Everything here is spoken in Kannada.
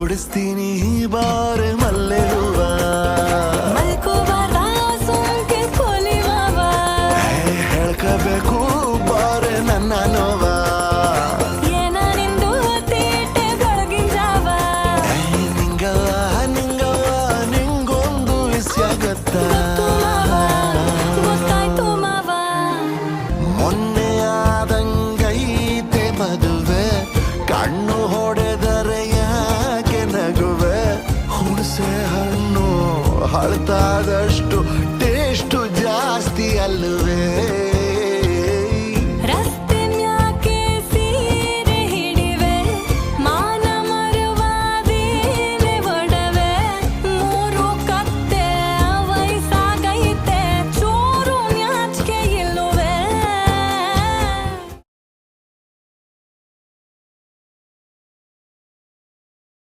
ಉಡಿಸ್ತೀನಿ ಬಾರೆ ಮಲ್ಲೆ ಹೂವ ಹೇಳ್ಕಬೇಕು ಬಾರೆ ನನ್ನ ನೋವ ನಿಂಗವ್ವ ನಿಂಗೊಂದು ವಿಷಯಾಗತ್ತ ಮೊನ್ನೆ ಆದಂಗೈತೆ ಮದುವೆ ಕಣ್ಣು ಹೊಡೆದರೆ ಯಾಕೆ ನಗುವೆ ಹುಣಸೆ ಹಣ್ಣು ಹಳ್ತಾದ